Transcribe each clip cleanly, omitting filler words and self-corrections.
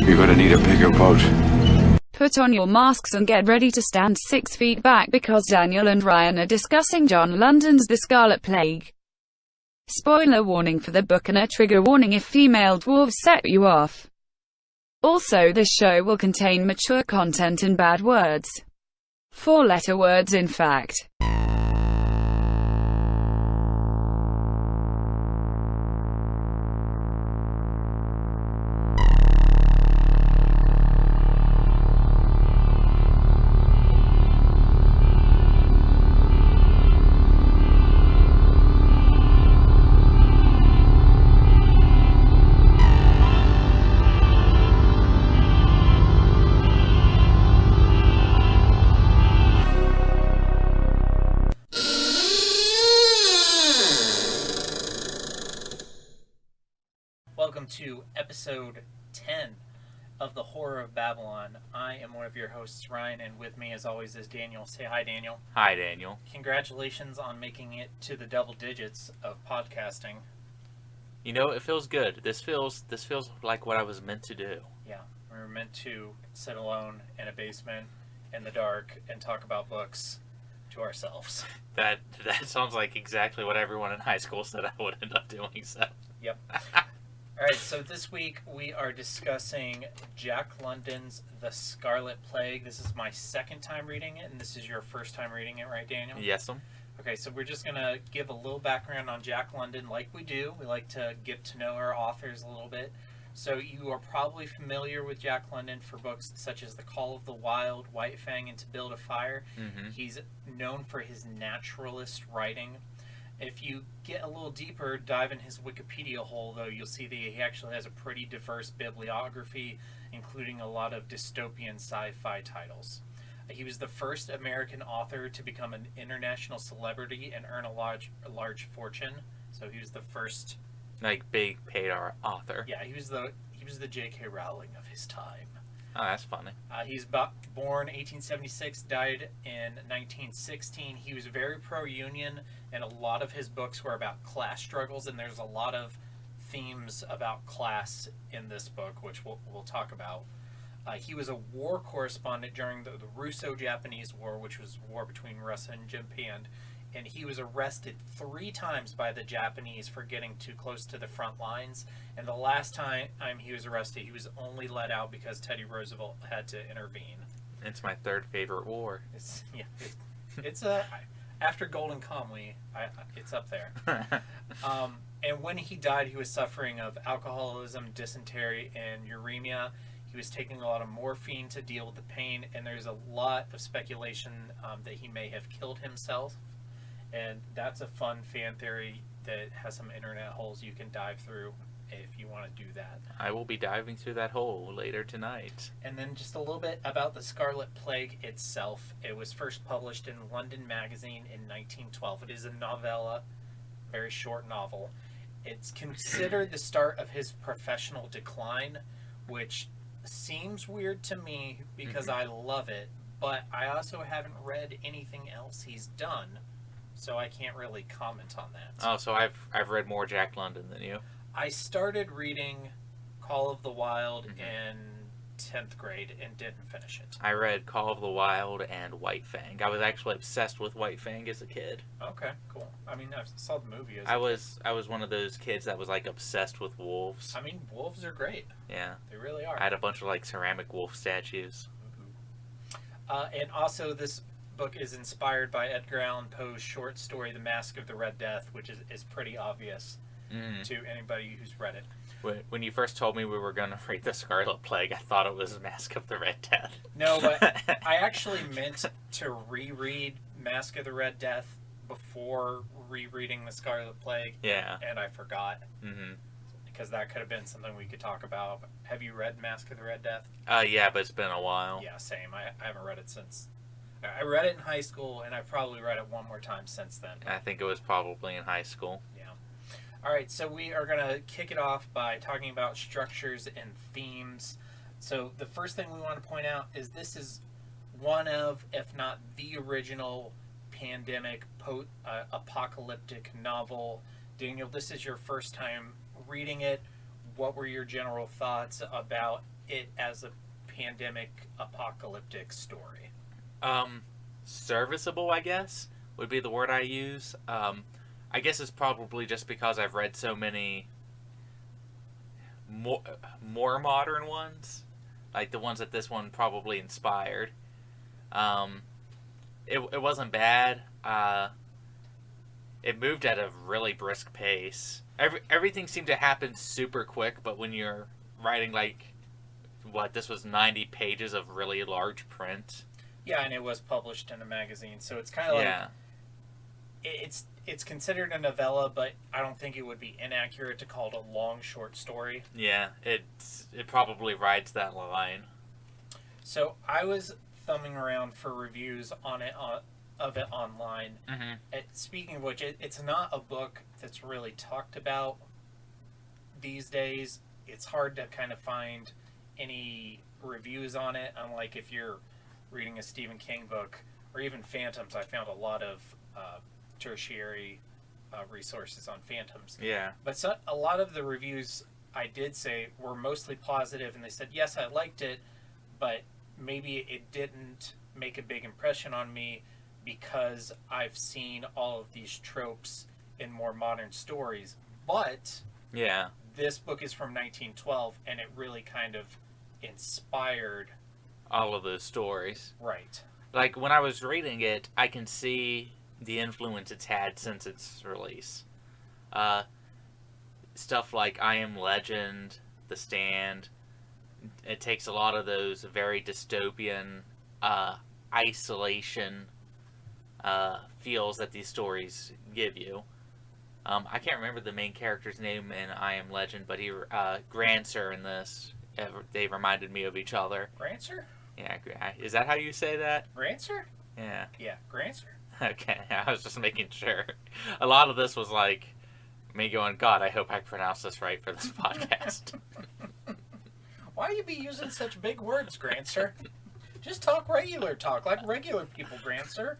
You're gonna need a bigger boat. Put on your masks and get ready to stand 6 feet back because Daniel and Ryan are discussing John London's The Scarlet Plague. Spoiler warning for the book and a trigger warning if female dwarves set you off. Also, this show will contain mature content and bad words. 4-letter words, in fact. Welcome to episode 10 of The Horror of Babylon. I am one of your hosts, Ryan, and with me as always is Daniel. Say hi, Daniel. Hi, Daniel. Congratulations on making it to the double digits of podcasting. You know, it feels good. This feels like what I was meant to do. Yeah, we were meant to sit alone in a basement in the dark and talk about books to ourselves. That sounds like exactly what everyone in high school said I would end up doing, so. Yep. Alright, so this week we are discussing Jack London's The Scarlet Plague. This is my second time reading it, and this is your first time reading it, right, Daniel? Yes, Okay, so we're just going to give a little background on Jack London like we do. We like to get to know our authors a little bit. So you are probably familiar with Jack London for books such as The Call of the Wild, White Fang, and To Build a Fire. Mm-hmm. He's known for his naturalist writing. If you get a little deeper, dive in his Wikipedia hole, though, you'll see that he actually has a pretty diverse bibliography, including a lot of dystopian sci-fi titles. He was the first American author to become an international celebrity and earn a large fortune. So he was the first, like, big paid author. Yeah, he was the J.K. Rowling of his time. Oh, that's funny. He's born 1876, died in 1916. He was very pro-union, and a lot of his books were about class struggles, and there's a lot of themes about class in this book, which we'll talk about. He was a war correspondent during the Russo-Japanese War, which was war between Russia and Japan, and he was arrested 3 times by the Japanese for getting too close to the front lines. And the last time he was arrested, he was only let out because Teddy Roosevelt had to intervene. It's my third favorite war. It's after Golden Kamuy, it's up there. And when he died, he was suffering of alcoholism, dysentery, and uremia. He was taking a lot of morphine to deal with the pain, and there's a lot of speculation that he may have killed himself. And that's a fun fan theory that has some internet holes you can dive through if you want to do that. I will be diving through that hole later tonight. And then just a little bit about the Scarlet Plague itself. It was first published in London Magazine in 1912. It is a novella, very short novel. It's considered the start of his professional decline, which seems weird to me because I love it, but I also haven't read anything else he's done. So I can't really comment on that. Oh, so I've read more Jack London than you. I started reading Call of the Wild in 10th grade and didn't finish it. I read Call of the Wild and White Fang. I was actually obsessed with White Fang as a kid. Okay, cool. I mean, I saw the movie as I was one of those kids that was like obsessed with wolves. I mean, wolves are great. Yeah. They really are. I had a bunch of like ceramic wolf statues. And also this book is inspired by Edgar Allan Poe's short story, The Mask of the Red Death, which is pretty obvious to anybody who's read it. When you first told me we were going to read The Scarlet Plague, I thought it was Mask of the Red Death. No, but I actually meant to reread Mask of the Red Death before rereading The Scarlet Plague. Yeah. And I forgot. Mm-hmm. Because that could have been something we could talk about. Have you read Mask of the Red Death? Yeah, but it's been a while. Yeah, same. I haven't read it since. I read it in high school, and I've probably read it one more time since then. I think it was probably in high school. Yeah. All right, so we are going to kick it off by talking about structures and themes. So the first thing we want to point out is this is one of, if not the original pandemic apocalyptic novel. Daniel, this is your first time reading it. what were your general thoughts about it as a pandemic apocalyptic story? Serviceable, I guess, would be the word I use. I guess it's probably just because I've read so many more modern ones, like the ones that this one probably inspired. It wasn't bad. It moved at a really brisk pace. Everything seemed to happen super quick, but when you're writing this was 90 pages of really large print. Yeah, and it was published in a magazine, so it's kind of like it's considered a novella, but I don't think it would be inaccurate to call it a long short story. Yeah, it probably rides that line. So I was thumbing around for reviews on it of it online. Mm-hmm. Speaking of which, it's not a book that's really talked about these days. It's hard to kind of find any reviews on it, unlike if you're reading a Stephen King book or even Phantoms. I found a lot of tertiary resources on Phantoms. Yeah. But a lot of the reviews I did say were mostly positive, and they said, yes, I liked it, but maybe it didn't make a big impression on me because I've seen all of these tropes in more modern stories. But yeah, this book is from 1912, and it really kind of inspired all of those stories. Right. Like, when I was reading it, I can see the influence it's had since its release. Stuff like I Am Legend, The Stand. It takes a lot of those very dystopian isolation feels that these stories give you. I can't remember the main character's name in I Am Legend, but Grancer in this, they reminded me of each other. Grancer? Yeah, is that how you say that? Grancer? Yeah. Yeah, Grancer. Okay, I was just making sure. A lot of this was like me going, God, I hope I pronounced this right for this podcast. Why you be using such big words, Grancer? Just talk regular talk, like regular people, Grancer.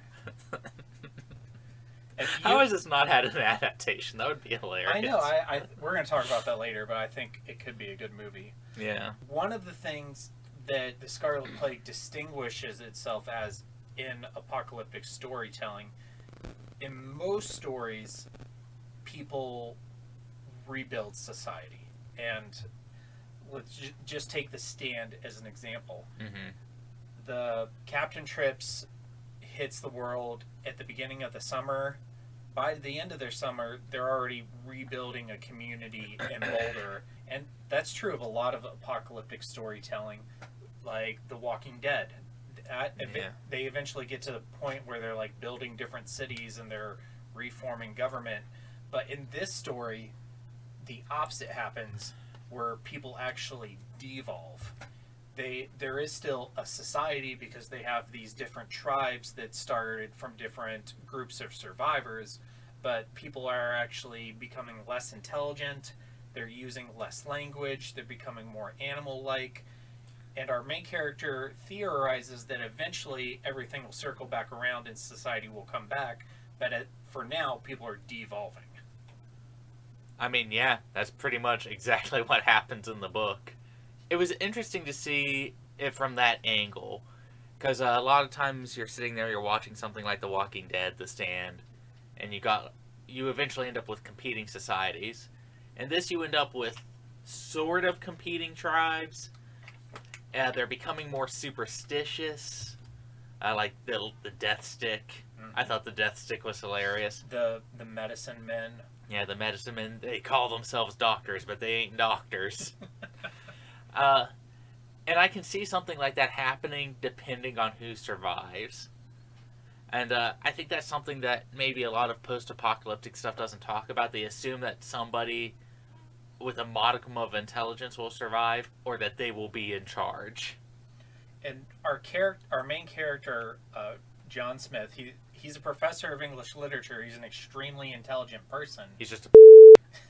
How has this not had an adaptation? That would be hilarious. I know. We're going to talk about that later, but I think it could be a good movie. Yeah. One of the things that the Scarlet Plague distinguishes itself as in apocalyptic storytelling, in most stories, people rebuild society. And let's just take The Stand as an example. Mm-hmm. The captain trips, hits the world at the beginning of the summer. By the end of their summer, they're already rebuilding a community in Boulder. And that's true of a lot of apocalyptic storytelling, like The Walking Dead. They eventually get to the point where they're like building different cities and they're reforming government. But in this story, the opposite happens, where people actually devolve. There is still a society because they have these different tribes that started from different groups of survivors, but people are actually becoming less intelligent, they're using less language, they're becoming more animal-like, and our main character theorizes that eventually everything will circle back around and society will come back, but for now, people are devolving. I mean, yeah, that's pretty much exactly what happens in the book. It was interesting to see it from that angle, because a lot of times you're sitting there, you're watching something like The Walking Dead, The Stand, and you eventually end up with competing societies. And this you end up with sort of competing tribes. They're becoming more superstitious, like the death stick. Mm-hmm. I thought the death stick was hilarious. The medicine men. Yeah, the medicine men, they call themselves doctors, but they ain't doctors. And I can see something like that happening depending on who survives. And I think that's something that maybe a lot of post-apocalyptic stuff doesn't talk about. They assume that somebody with a modicum of intelligence will survive, or that they will be in charge. And our main character, John Smith, he's a professor of English literature. He's an extremely intelligent person. He's just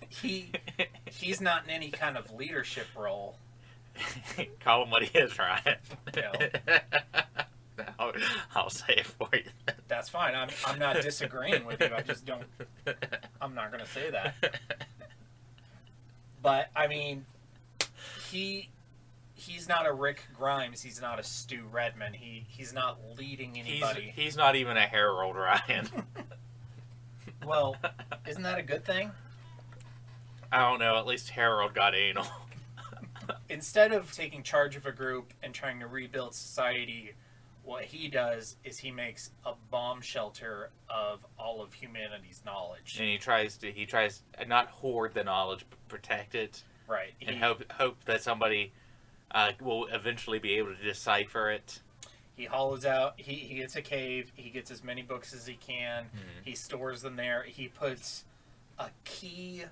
he's not in any kind of leadership role. Call him what he is, Ryan. No. I'll say it for you. That's fine. I'm not disagreeing with you. I'm not going to say that. But, I mean, he's not a Rick Grimes. He's not a Stu Redman. He's not leading anybody. He's not even a Harold Ryan. Well, isn't that a good thing? I don't know. At least Harold got anal. Instead of taking charge of a group and trying to rebuild society, what he does is he makes a bomb shelter of all of humanity's knowledge. And he tries not hoard the knowledge, but protect it. Right. And hope that somebody will eventually be able to decipher it. He hollows out. He gets a cave. He gets as many books as he can. Mm-hmm. He stores them there. He puts a key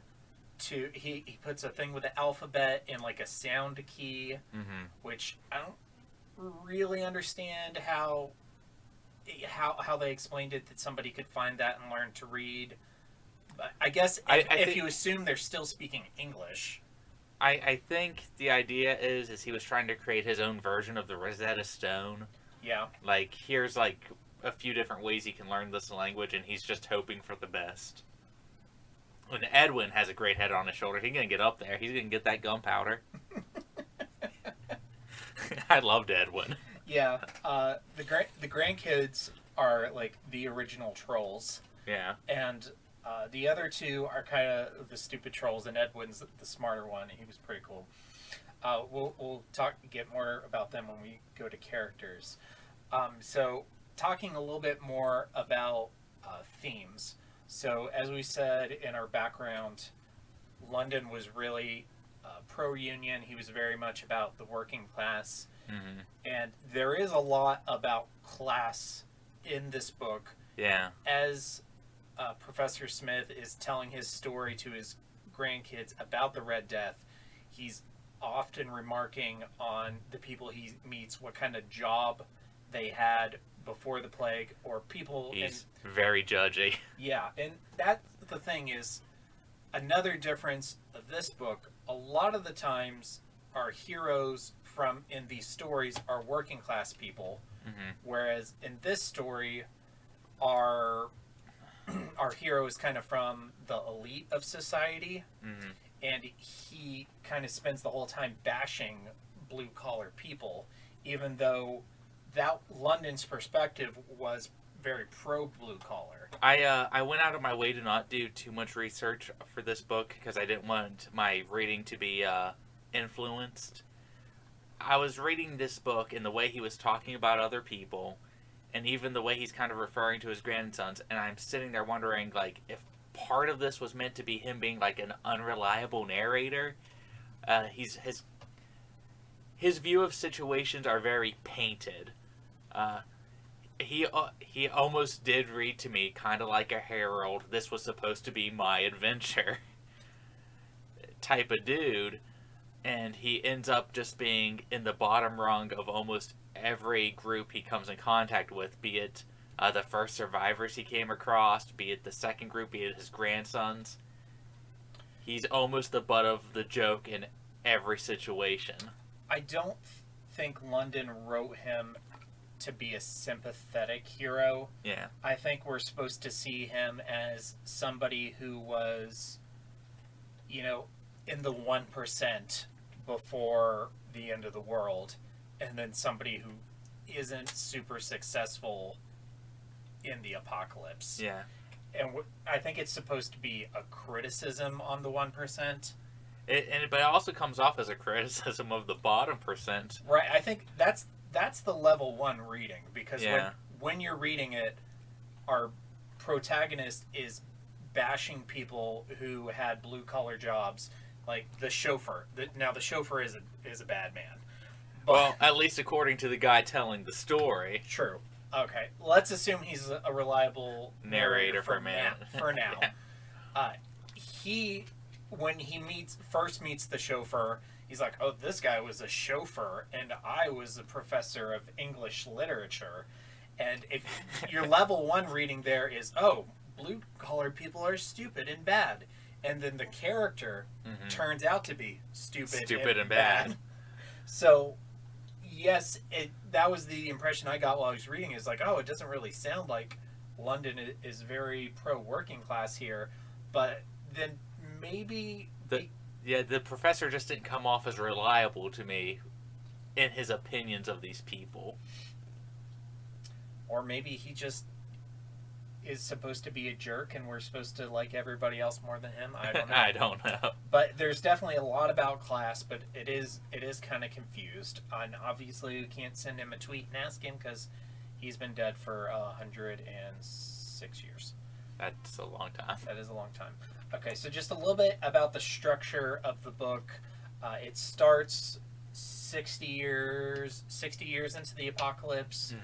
to. He puts a thing with the alphabet in like a sound key, mm-hmm. which I don't really understand how they explained it that somebody could find that and learn to read. But I guess if you assume they're still speaking English. I think the idea is he was trying to create his own version of the Rosetta Stone. Yeah. Like, here's like a few different ways he can learn this language, and he's just hoping for the best. When Edwin has a great head on his shoulder, he's going to get up there. He's going to get that gunpowder. I loved Edwin. Yeah. The grandkids are like the original trolls. Yeah. And the other two are kind of the stupid trolls, and Edwin's the smarter one. He was pretty cool. We'll get more about them when we go to characters. So talking a little bit more about themes. So as we said in our background, London was really pro-union. He was very much about the working class. Mm-hmm. And there is a lot about class in this book. Yeah. As Professor Smith is telling his story to his grandkids about the Red Death, he's often remarking on the people he meets, what kind of job they had before the plague, or people. He's very judgy. Yeah, and that's the thing is, another difference of this book, a lot of the times our heroes in these stories are working class people, mm-hmm. whereas in this story, our hero is kind of from the elite of society, mm-hmm. and he kind of spends the whole time bashing blue-collar people, even though that London's perspective was very pro-blue-collar. I went out of my way to not do too much research for this book because I didn't want my reading to be influenced. I was reading this book and the way he was talking about other people, and even the way he's kind of referring to his grandsons, and I'm sitting there wondering, like, if part of this was meant to be him being, like, an unreliable narrator. His view of situations are very painted. He almost did read to me kind of like a Harold, this was supposed to be my adventure type of dude, and he ends up just being in the bottom rung of almost every group he comes in contact with, be it the first survivors he came across, be it the second group, be it his grandsons. He's almost the butt of the joke in every situation. I don't think London wrote him to be a sympathetic hero. Yeah. I think we're supposed to see him as somebody who was, in the 1% before the end of the world, and then somebody who isn't super successful in the apocalypse. Yeah. And I think it's supposed to be a criticism on the 1%. But it also comes off as a criticism of the bottom percent. Right. I think that's the level 1 reading, because when you're reading it, our protagonist is bashing people who had blue-collar jobs, like the chauffeur. Now, the chauffeur is a bad man. But, well, at least according to the guy telling the story. True. Okay. Let's assume he's a reliable narrator for now. Yeah. When he first meets the chauffeur, he's like, oh, this guy was a chauffeur, and I was a professor of English literature. And if your level 1 reading there is, oh, blue-collar people are stupid and bad. And then the character mm-hmm. turns out to be stupid and bad. So, yes, that was the impression I got while I was reading. Is like, oh, it doesn't really sound like London is very pro-working class here. But then maybe Yeah, the professor just didn't come off as reliable to me in his opinions of these people. Or maybe he just is supposed to be a jerk and we're supposed to like everybody else more than him. I don't know. I don't know. But there's definitely a lot about class, but it is kind of confused. And obviously we can't send him a tweet and ask him because he's been dead for 106 years. That's a long time. That is a long time. Okay, so just a little bit about the structure of the book. It starts 60 years into the apocalypse,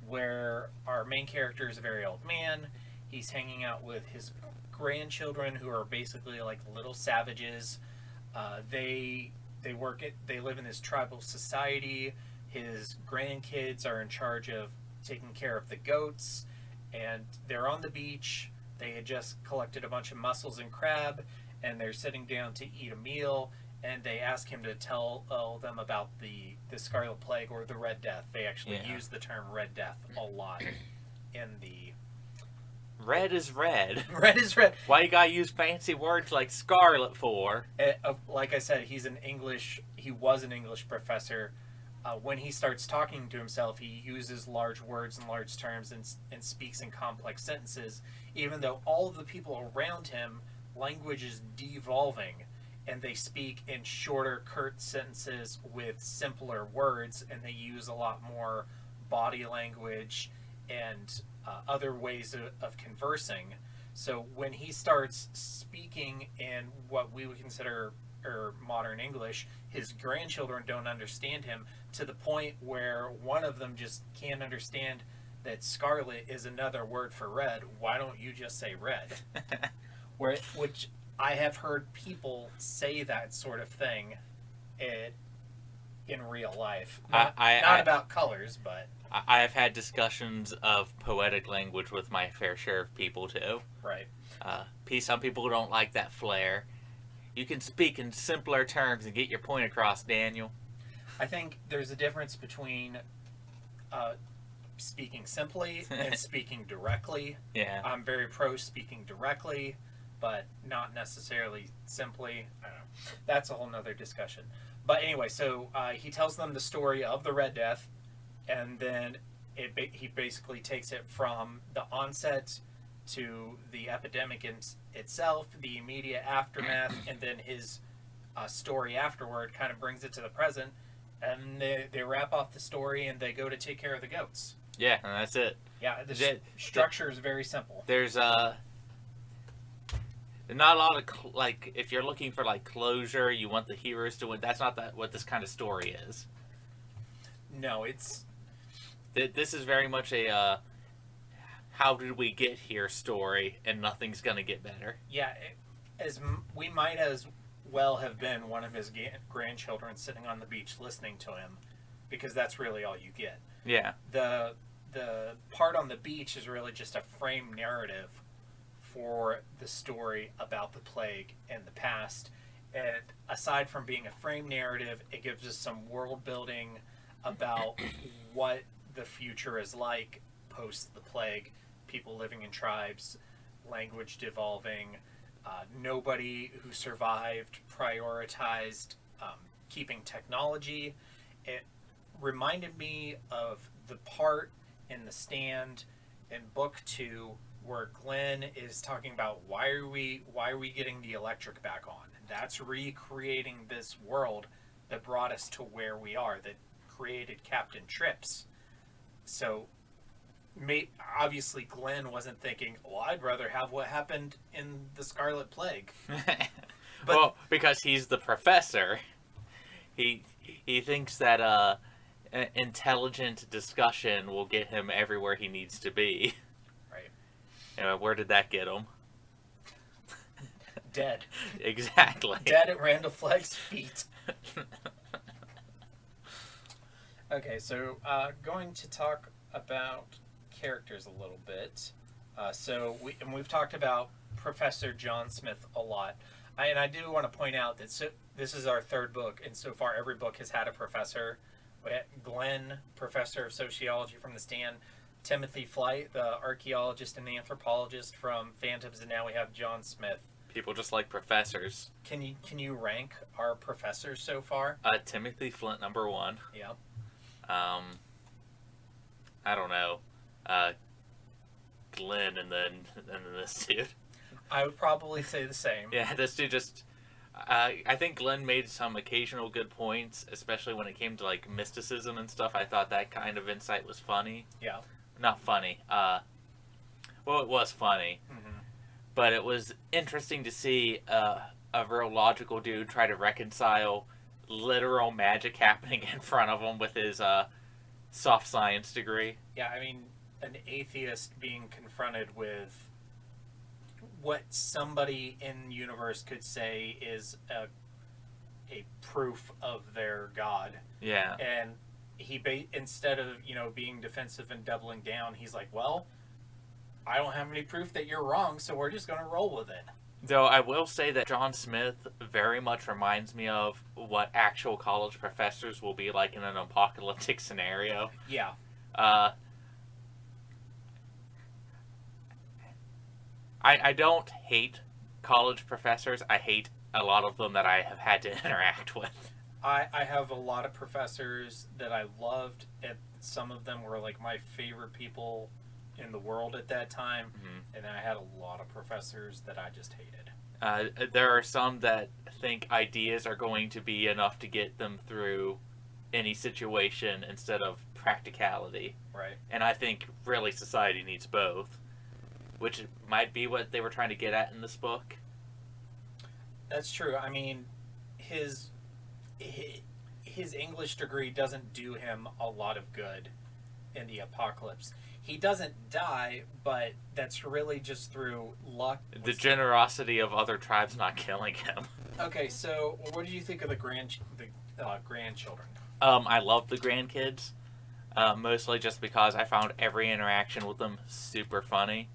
where our main character is a very old man. He's hanging out with his grandchildren, who are basically like little savages. They live in this tribal society. His grandkids are in charge of taking care of the goats, and they're on the beach. They had just collected a bunch of mussels and crab, and they're sitting down to eat a meal, and they ask him to tell them about the Scarlet Plague or the Red Death. They actually use the term Red Death a lot in the... Red is red. Red is red. Why you gotta use fancy words like Scarlet for? Like I said, he was an English professor. When he starts talking to himself, he uses large words and large terms and speaks in complex sentences, even though all of the people around him, language is devolving, and they speak in shorter, curt sentences with simpler words, and they use a lot more body language and other ways of conversing. So when he starts speaking in what we would consider modern English, his grandchildren don't understand him, to the point where one of them just can't understand that scarlet is another word for red. Why don't you just say red? Which I have heard people say that sort of thing in real life. Not about colors, but... I have had discussions of poetic language with my fair share of people, too. Right. Some people don't like that flair. You can speak in simpler terms and get your point across, Daniel. I think there's a difference between speaking simply and speaking directly. Yeah. I'm very pro speaking directly, but not necessarily simply. I don't know. That's a whole nother discussion. But anyway, so he tells them the story of the Red Death, and then he basically takes it from the onset to the epidemic itself, the immediate aftermath, and then his story afterward kind of brings it to the present, and they wrap off the story and they go to take care of the goats. Yeah, and that's it. Yeah, the structure is very simple. There's not a lot of if you're looking for like closure, you want the heroes to win. That's not what this kind of story is. No, it's... This is very much a how did we get here story, and nothing's gonna get better. Yeah, we might as well have been one of his grandchildren sitting on the beach listening to him, because that's really all you get. Yeah. The part on the beach is really just a frame narrative for the story about the plague and the past. And aside from being a frame narrative, it gives us some world building about what the future is like post the plague. People living in tribes, language devolving. Nobody who survived prioritized keeping technology. It reminded me of the part in The Stand in book 2 where Glenn is talking about why are we getting the electric back on. That's recreating this world that brought us to where we are, that created Captain Trips. So obviously Glenn wasn't thinking, well, I'd rather have what happened in the Scarlet Plague. But, well, because he's the professor, he thinks that an intelligent discussion will get him everywhere he needs to be. Right. Anyway, where did that get him? Dead. Exactly. Dead at Randall Flagg's feet. Okay, so going to talk about characters a little bit. We've talked about Professor John Smith a lot. And I do want to point out that this is our third book, and so far every book has had a professor. We had Glenn, Professor of Sociology from The Stand, Timothy Flight, the archaeologist and the anthropologist from Phantoms, and now we have John Smith. People just like professors. Can you rank our professors so far? Timothy Flint, number 1. Yeah. I don't know. Glenn, and then this dude. I would probably say the same. Yeah, this dude just... I think Glenn made some occasional good points, especially when it came to, like, mysticism and stuff. I thought that kind of insight was funny. Yeah. Not funny. Well, it was funny. Mm-hmm. But it was interesting to see a real logical dude try to reconcile literal magic happening in front of him with his soft science degree. Yeah, I mean, an atheist being confronted with what somebody in the universe could say is a proof of their god. Yeah. And instead of, being defensive and doubling down, he's like, well, I don't have any proof that you're wrong, so we're just going to roll with it. Though I will say that John Smith very much reminds me of what actual college professors will be like in an apocalyptic scenario. Yeah. I don't hate college professors. I hate a lot of them that I have had to interact with. I have a lot of professors that I loved, and some of them were like my favorite people in the world at that time, and then I had a lot of professors that I just hated. There are some that think ideas are going to be enough to get them through any situation instead of practicality. Right. And I think really society needs both, which might be what they were trying to get at in this book. That's true. I mean, his English degree doesn't do him a lot of good in the apocalypse. He doesn't die, but that's really just through luck. The generosity of other tribes not killing him. Okay, so what did you think of the grandchildren? I love the grandkids, mostly just because I found every interaction with them super funny.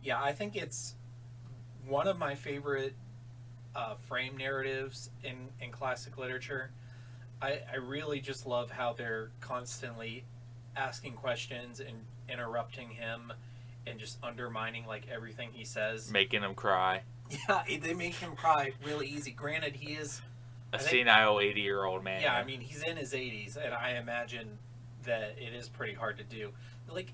Yeah, I think it's one of my favorite frame narratives in classic literature. I really just love how they're constantly asking questions and interrupting him and just undermining like everything he says. Making him cry. Yeah, they make him cry really easy. Granted, he is a senile 80-year-old man. Yeah, I mean, he's in his 80s, and I imagine that it is pretty hard to do. Like,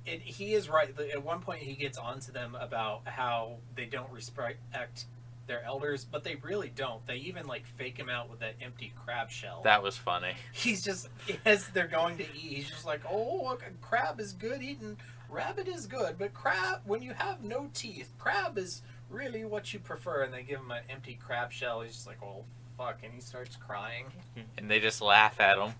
he is right. At one point, he gets onto them about how they don't respect their elders, but they really don't. They even like fake him out with that empty crab shell. That was funny. He's just, as they're going to eat, he's just like, oh, look, crab is good eating, rabbit is good, but crab, when you have no teeth, crab is really what you prefer. And they give him an empty crab shell. He's just like, oh, fuck, and he starts crying. And they just laugh at him.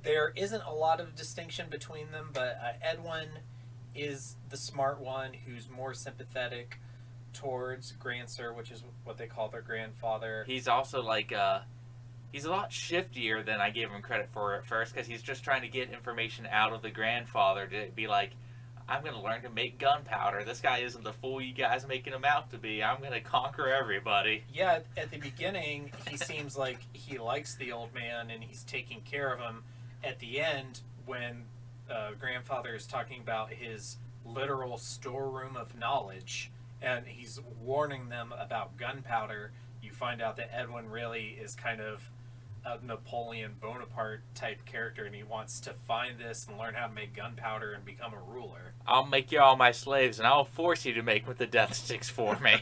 There isn't a lot of distinction between them, but Edwin is the smart one who's more sympathetic towards Grandsir, which is what they call their grandfather. He's also like, he's a lot shiftier than I gave him credit for at first, because he's just trying to get information out of the grandfather to be like, I'm going to learn to make gunpowder. This guy isn't the fool you guys making him out to be. I'm going to conquer everybody. Yeah, at the beginning, he seems like he likes the old man and he's taking care of him. At the end, when grandfather is talking about his literal storeroom of knowledge and he's warning them about gunpowder, you find out that Edwin really is kind of a Napoleon Bonaparte type character, and he wants to find this and learn how to make gunpowder and become a ruler. I'll make you all my slaves, and I'll force you to make with the death sticks for me.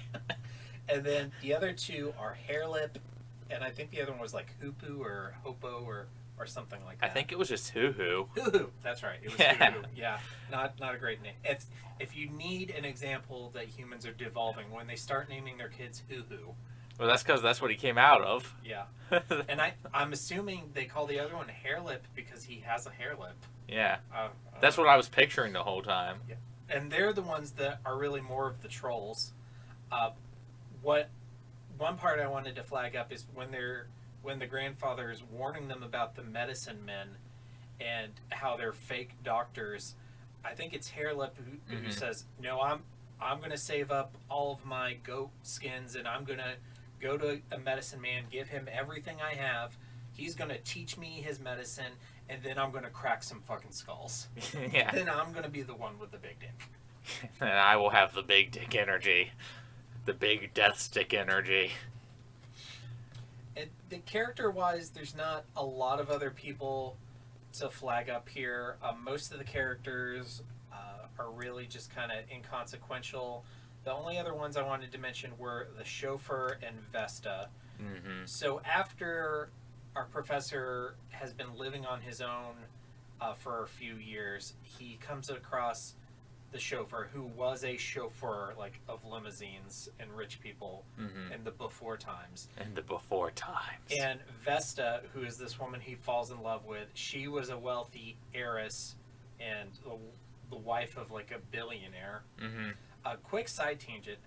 And then the other two are Hairlip, and I think the other one was like Hoopu or Hopo or something like that. I think it was just Hoo-Hoo. Hoo-Hoo, that's right. It was Hoo-Hoo. Yeah, not a great name. If you need an example that humans are devolving, when they start naming their kids Hoo-Hoo. Well, that's because that's what he came out of. Yeah. And I'm assuming they call the other one Hairlip because he has a hair lip. Yeah. That's what I was picturing the whole time. Yeah. And they're the ones that are really more of the trolls. One part I wanted to flag up is when the grandfather is warning them about the medicine men and how they're fake doctors. I think it's Hairlip who says, no, I'm going to save up all of my goat skins and I'm going to go to a medicine man, give him everything I have. He's going to teach me his medicine, and then I'm going to crack some fucking skulls. Yeah. Then I'm going to be the one with the big dick. And I will have the big dick energy. The big death stick energy. The character-wise, there's not a lot of other people to flag up here. Most of the characters are really just kind of inconsequential. The only other ones I wanted to mention were the chauffeur and Vesta. Mm-hmm. So after our professor has been living on his own for a few years, he comes across the chauffeur, who was a chauffeur, like, of limousines and rich people in the before times. And Vesta, who is this woman he falls in love with, she was a wealthy heiress and the wife of, like, a billionaire. A quick side tangent.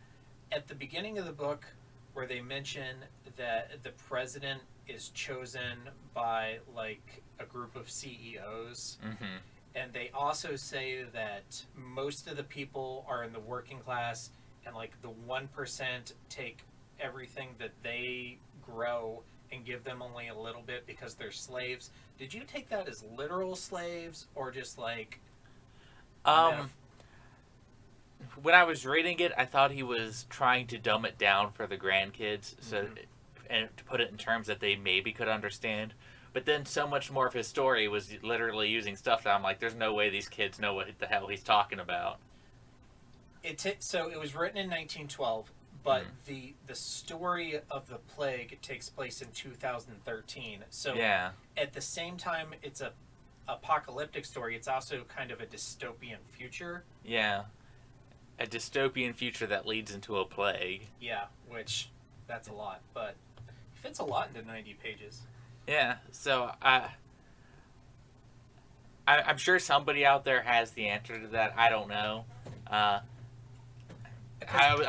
At the beginning of the book, where they mention that the president is chosen by, like, a group of CEOs, and they also say that most of the people are in the working class, and, like, the 1% take everything that they grow and give them only a little bit because they're slaves. Did you take that as literal slaves, or just, like... When I was reading it, I thought he was trying to dumb it down for the grandkids, and to put it in terms that they maybe could understand. But then so much more of his story was literally using stuff that I'm like, there's no way these kids know what the hell he's talking about. So it was written in 1912, but the story of the plague takes place in 2013. So at the same time, it's a apocalyptic story. It's also kind of a dystopian future. Yeah. A dystopian future that leads into a plague. Yeah, which, that's a lot, but it fits a lot into 90 pages. Yeah, so I'm sure somebody out there has the answer to that. I don't know. I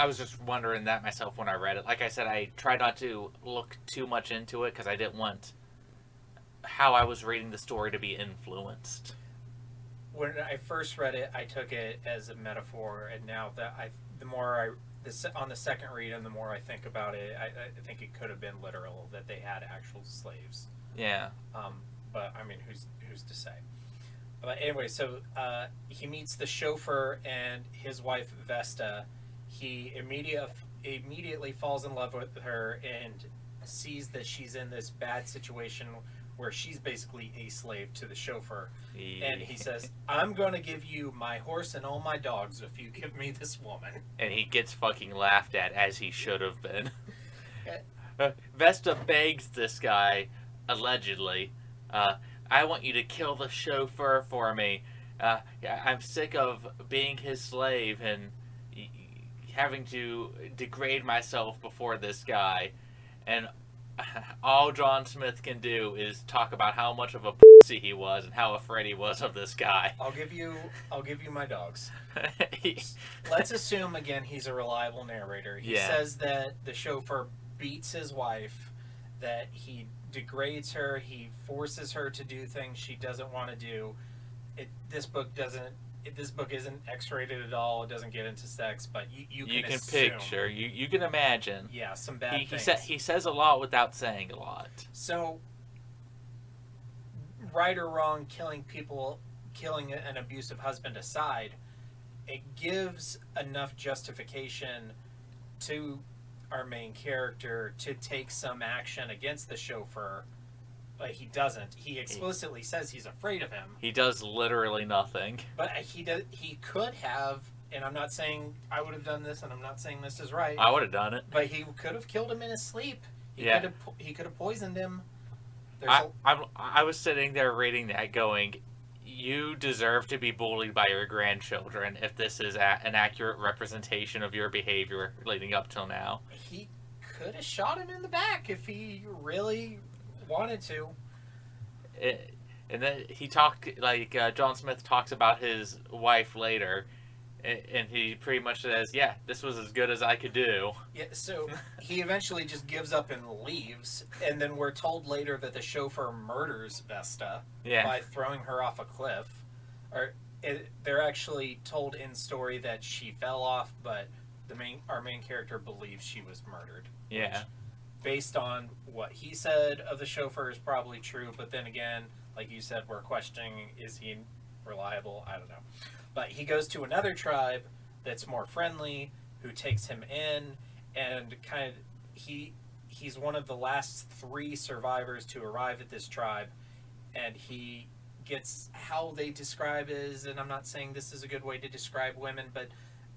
was just wondering that myself when I read it. Like I said, I tried not to look too much into it because I didn't want how I was reading the story to be influenced. When I first read it, I took it as a metaphor, and now that on the second read and the more I think about it, I think it could have been literal, that they had actual slaves. Yeah. But I mean, who's to say? But anyway, so he meets the chauffeur and his wife Vesta. He immediately falls in love with her and sees that she's in this bad situation where she's basically a slave to the chauffeur. And he says, I'm going to give you my horse and all my dogs if you give me this woman. And he gets fucking laughed at, as he should have been. Vesta begs this guy, allegedly, I want you to kill the chauffeur for me. I'm sick of being his slave and having to degrade myself before this guy. And all John Smith can do is talk about how much of a pussy he was and how afraid he was of this guy. I'll give you my dogs. Let's assume again he's a reliable narrator. He says that the chauffeur beats his wife, that he degrades her, he forces her to do things she doesn't want to do. This book isn't X-rated at all. It doesn't get into sex, but you can assume. Picture, you can imagine. Yeah, some bad things. He says a lot without saying a lot. So, right or wrong, killing an abusive husband aside, it gives enough justification to our main character to take some action against the chauffeur. But he doesn't. He explicitly says he's afraid of him. He does literally nothing. But he could have, and I'm not saying I would have done this, and I'm not saying this is right. I would have done it. But he could have killed him in his sleep. He could have poisoned him. I was sitting there reading that going, you deserve to be bullied by your grandchildren if this is an accurate representation of your behavior leading up till now. He could have shot him in the back if he really wanted to. And then he talked, John Smith talks about his wife later, and he pretty much says, yeah, this was as good as I could do. Yeah, so he eventually just gives up and leaves, and then we're told later that the chauffeur murders Vesta by throwing her off a cliff. They're actually told in story that she fell off, but our main character believes she was murdered. Yeah. Which, based on what he said of the chauffeur, is probably true, but then again, like you said, we're questioning, is he reliable? I don't know. But he goes to another tribe that's more friendly, who takes him in, and kind of he's one of the last 3 survivors to arrive at this tribe, and he gets how they describe is, and I'm not saying this is a good way to describe women, but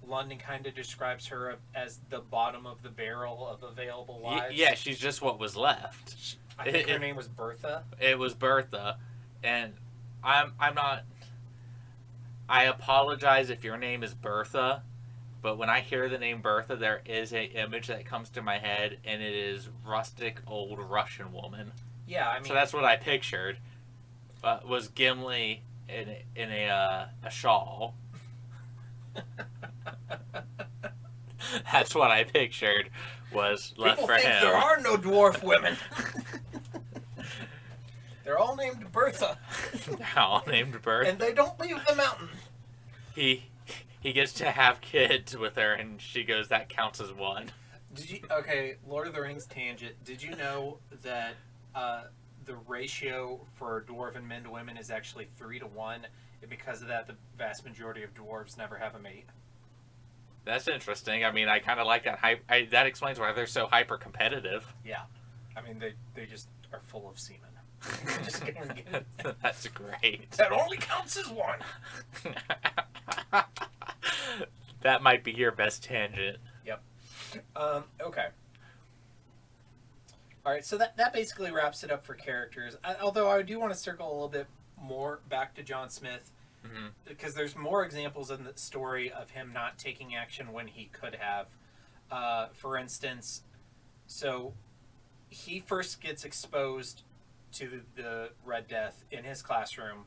London kind of describes her as the bottom of the barrel of available wives. Yeah, she's just what was left. I think her name was Bertha. It was Bertha, and I'm not. I apologize if your name is Bertha, but when I hear the name Bertha, there is an image that comes to my head, and it is rustic old Russian woman. Yeah, I mean. So that's what I pictured. Was Gimli in a shawl? That's what I pictured was left People for think him. there are no dwarf women. They're all named Bertha. They're all named Bertha. And they don't leave the mountain. He gets to have kids with her, and she goes, that counts as one. Okay, Lord of the Rings tangent. Did you know that the ratio for dwarven men to women is actually 3-to-1? And because of that, the vast majority of dwarves never have a mate. That's interesting. I mean, I kind of like that. That explains why they're so hyper competitive. Yeah. I mean, they just are full of semen. Just That's great. That only counts as 1. That might be your best tangent. Yep. Okay. All right, so that basically wraps it up for characters. Although I do want to circle a little bit more back to John Smith, because there's more examples in the story of him not taking action when he could have. For instance, so he first gets exposed to the Red Death in his classroom.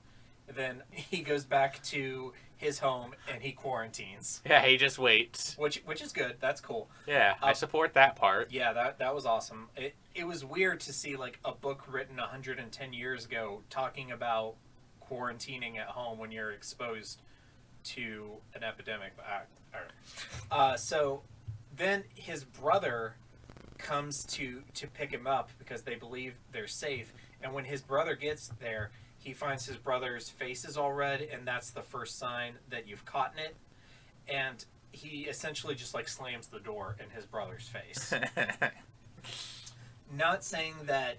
Then he goes back to his home and he quarantines. Yeah, he just waits. Which is good. That's cool. Yeah, I support that part. Yeah, that was awesome. It was weird to see like a book written 110 years ago talking about quarantining at home when you're exposed to an epidemic. All right. So then his brother comes to pick him up because they believe they're safe. And when his brother gets there, he finds his brother's face is all red, and that's the first sign that you've caught in it. And he essentially just like slams the door in his brother's face. Not saying that,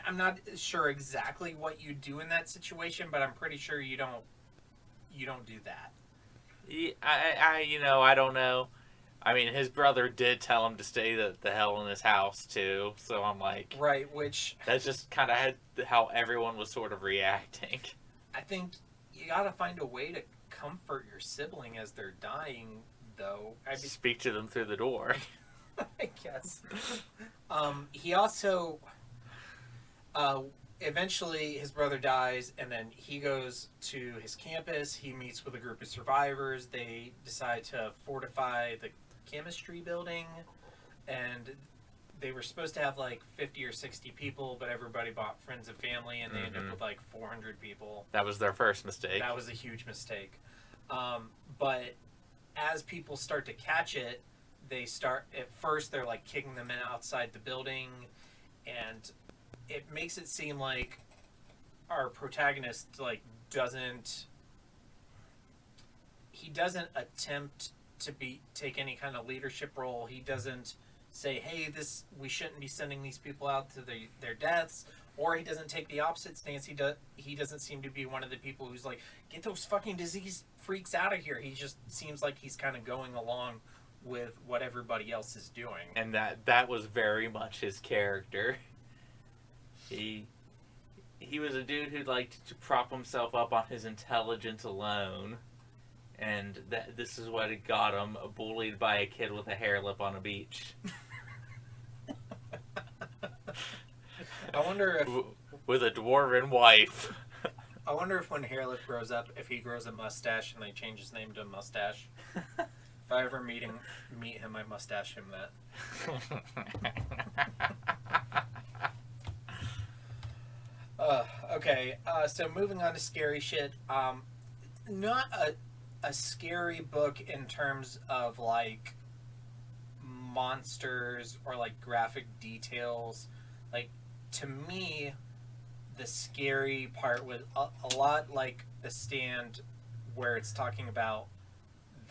I'm not sure exactly what you do in that situation, but I'm pretty sure you don't do that. I don't know. I mean, his brother did tell him to stay the hell in his house, too. So I'm like... Right, which... That's just kind of how everyone was sort of reacting. I think you gotta find a way to comfort your sibling as they're dying, though. Speak to them through the door. I guess. He also... eventually, his brother dies, and then he goes to his campus. He meets with a group of survivors. They decide to fortify the chemistry building, and they were supposed to have like 50 or 60 people, but everybody bought friends and family, and they ended up with like 400 people. That was their first mistake. That was a huge mistake. But as people start to catch it, at first they're like kicking them in outside the building, and it makes it seem like our protagonist doesn't attempt to take any kind of leadership role. He doesn't say, hey, we shouldn't be sending these people out to their deaths, or he doesn't take the opposite stance. He doesn't seem to be one of the people who's like, get those fucking disease freaks out of here. He just seems like he's kind of going along with what everybody else is doing. And that was very much his character. He was a dude who liked to prop himself up on his intelligence alone, and this is what had got him bullied by a kid with a hair lip on a beach. I wonder if... With a dwarven wife. I wonder if when Hairlip grows up, if he grows a mustache and they change his name to Mustache. If I ever meet him, I mustache him that. Okay, so moving on to scary shit. Not a scary book in terms of like monsters or like graphic details. Like, to me, the scary part was a lot like The Stand, where it's talking about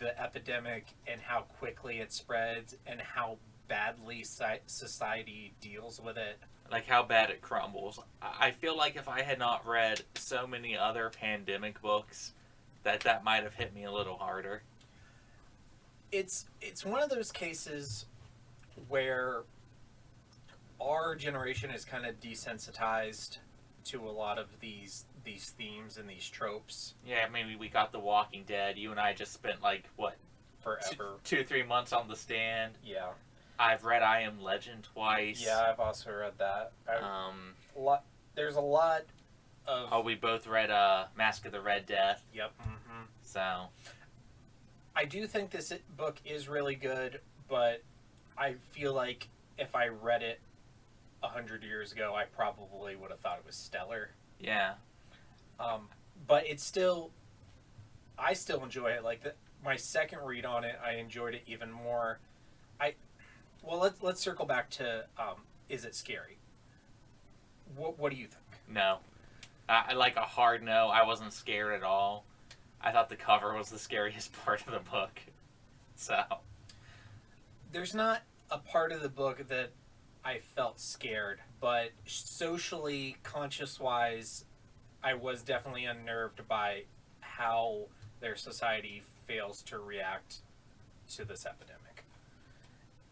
the epidemic and how quickly it spreads and how badly society deals with it. Like how bad it crumbles. I feel like if I had not read so many other pandemic books, that might have hit me a little harder. It's one of those cases where our generation is kind of desensitized to a lot of these themes and these tropes. Yeah, maybe we got The Walking Dead. You and I just spent like what, Forever. 2-3 months on the stand. Yeah. I've read I Am Legend twice. Yeah, I've also read that. There's a lot of. Oh, we both read Mask of the Red Death. Yep. Mm-hmm. So. I do think this book is really good, but I feel like if I read it 100 years ago, I probably would have thought it was stellar. Yeah. But it's still, I still enjoy it. Like my second read on it, I enjoyed it even more. Let's circle back to, is it scary? What do you think? No. I like a hard no. I wasn't scared at all. I thought the cover was the scariest part of the book. So. There's not a part of the book that I felt scared, but socially, conscious-wise, I was definitely unnerved by how their society fails to react to this epidemic.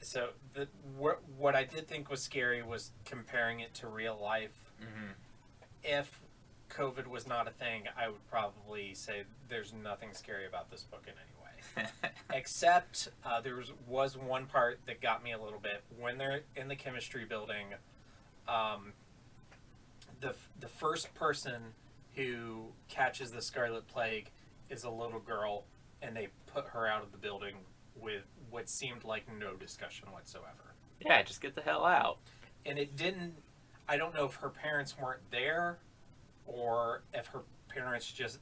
So what I did think was scary was comparing it to real life. Mm-hmm. If COVID was not a thing, I would probably say there's nothing scary about this book in any way. Except there was one part that got me a little bit. When they're in the chemistry building, the first person who catches the Scarlet Plague is a little girl, and they put her out of the building with what seemed like no discussion whatsoever. Yeah, just get the hell out. And it didn't... I don't know if her parents weren't there or if her parents just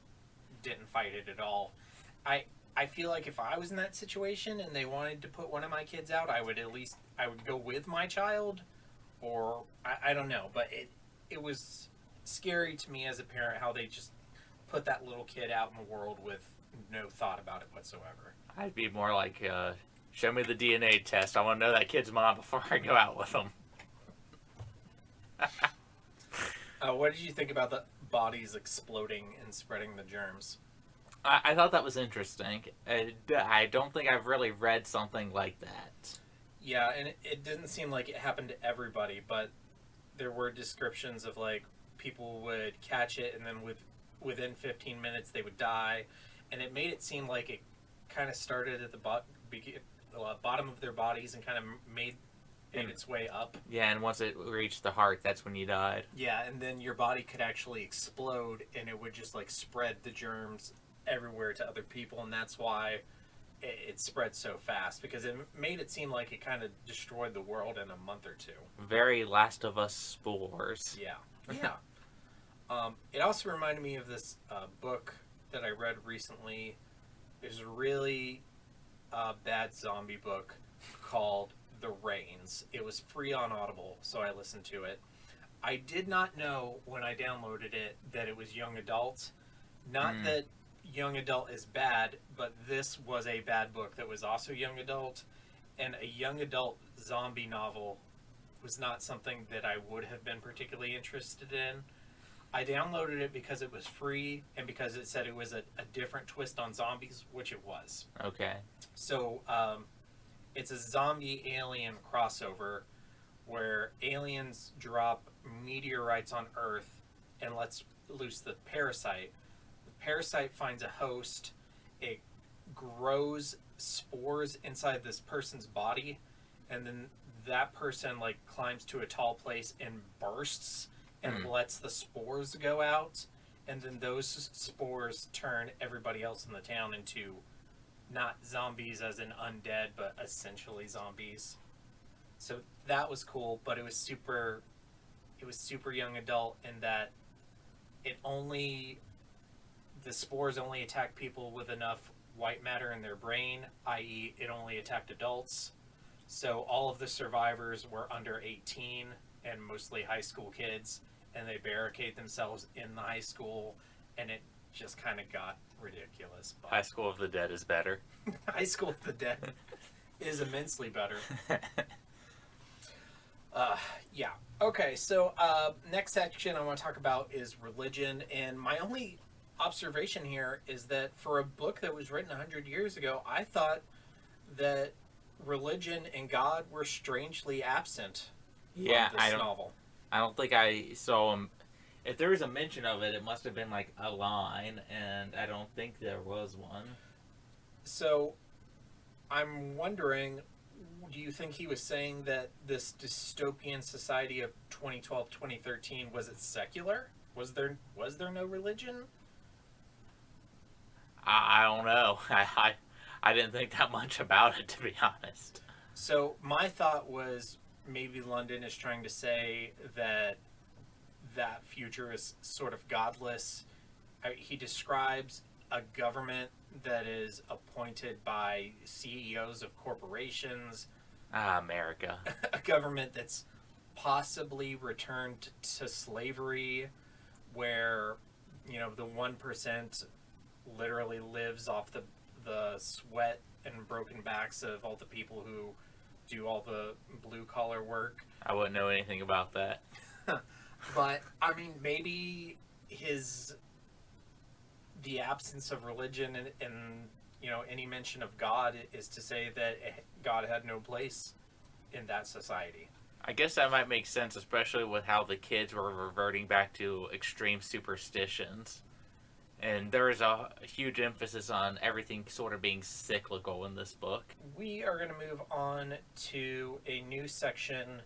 didn't fight it at all. I feel like if I was in that situation and they wanted to put one of my kids out, I would go with my child, or I don't know, but it was scary to me as a parent how they just put that little kid out in the world with no thought about it whatsoever. I'd be more like, show me the DNA test. I want to know that kid's mom before I go out with them. What did you think about the bodies exploding and spreading the germs? I thought that was interesting. I don't think I've really read something like that. Yeah, and it didn't seem like it happened to everybody, but there were descriptions of like people would catch it and then within 15 minutes they would die, and it made it seem like it kind of started at the bottom of their bodies and kind of made its way up. Yeah, and once it reached the heart, that's when you died. Yeah, and then your body could actually explode, and it would just like spread the germs everywhere to other people, and that's why it spread so fast, because it made it seem like it kind of destroyed the world in a month or two. Very Last of Us spores. Yeah. Yeah. It also reminded me of this book that I read recently. It was a really bad zombie book called The Reigns. It was free on Audible, so I listened to it. I did not know when I downloaded it that it was young adult. Not that young adult is bad, but this was a bad book that was also young adult, and a young adult zombie novel was not something that I would have been particularly interested in. I downloaded it because it was free and because it said it was a different twist on zombies, which it was. Okay. So it's a zombie alien crossover where aliens drop meteorites on Earth and lets loose the parasite. The parasite finds a host. It grows spores inside this person's body, and then that person like climbs to a tall place and bursts and lets the spores go out, and then those spores turn everybody else in the town into not zombies as in undead, but essentially zombies. So that was cool, but it was super young adult in that the spores only attack people with enough white matter in their brain, i.e. it only attacked adults. So all of the survivors were under 18 and mostly high school kids, and they barricade themselves in the high school, and just kind of got ridiculous. But High School of the Dead is better. High School of the Dead is immensely better. Yeah. Okay, so next section I want to talk about is religion, and my only observation here is that for a book that was written 100 years ago, I thought that religion and God were strangely absent from this novel. I don't think I saw him. If there was a mention of it, it must have been like a line, and I don't think there was one. So, I'm wondering, do you think he was saying that this dystopian society of 2012-2013, was it secular? Was there no religion? I don't know. I didn't think that much about it, to be honest. So my thought was maybe London is trying to say that that future is sort of godless. He describes a government that is appointed by CEOs of corporations. America. A government that's possibly returned to slavery, where, you know, the 1% literally lives off the sweat and broken backs of all the people who do all the blue collar work. I wouldn't know anything about that. But I mean, maybe the absence of religion and you know, any mention of God is to say that God had no place in that society. I guess that might make sense, especially with how the kids were reverting back to extreme superstitions. And there is a huge emphasis on everything sort of being cyclical in this book. We are going to move on to a new section.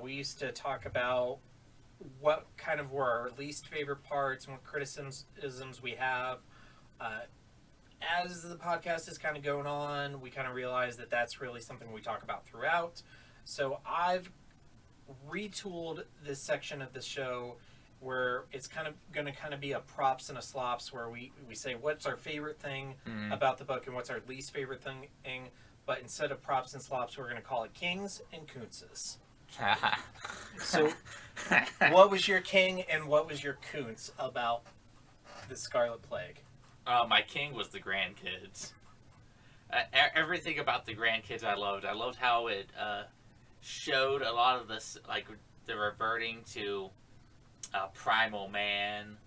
We used to talk about what kind of were our least favorite parts and what criticisms we have. As the podcast is kind of going on, we kind of realize that that's really something we talk about throughout. So I've retooled this section of the show where it's kind of going to kind of be a props and a slops, where we say what's our favorite thing about the book and what's our least favorite thing. But instead of props and slops, we're going to call it kings and Koontzes. So what was your king and what was your Koontz about the Scarlet Plague? My king was the grandkids. Everything about the grandkids I loved. I loved how it showed a lot of this, like the reverting to primal man,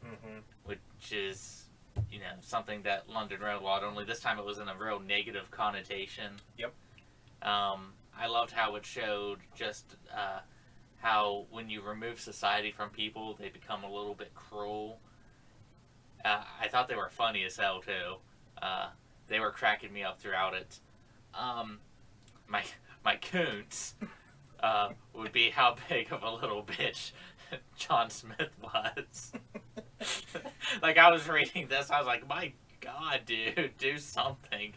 which is, you know, something that London wrote a lot, only this time it was in a real negative connotation. Yep. I loved how it showed just how when you remove society from people, they become a little bit cruel. I thought they were funny as hell, too. They were cracking me up throughout it. My Koontz would be how big of a little bitch John Smith was. Like, I was reading this, I was like, my God, dude, do something.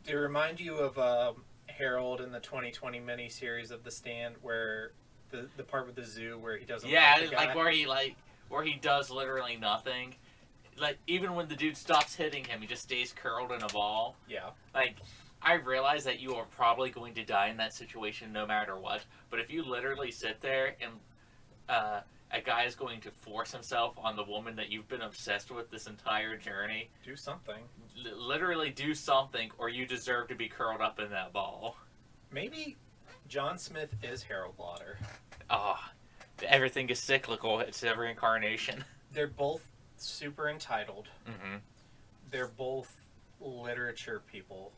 Do it remind you of Harold in the 2020 miniseries of The Stand, where the part with the zoo where he doesn't where he does literally nothing. Like, even when the dude stops hitting him, he just stays curled in a ball. Yeah. Like, I realize that you are probably going to die in that situation no matter what, but if you literally sit there and a guy is going to force himself on the woman that you've been obsessed with this entire journey, do something. Literally do something, or you deserve to be curled up in that ball. Maybe John Smith is Harold Lauder. Oh, everything is cyclical. It's every incarnation. They're both super entitled. Mm-hmm. They're both literature people.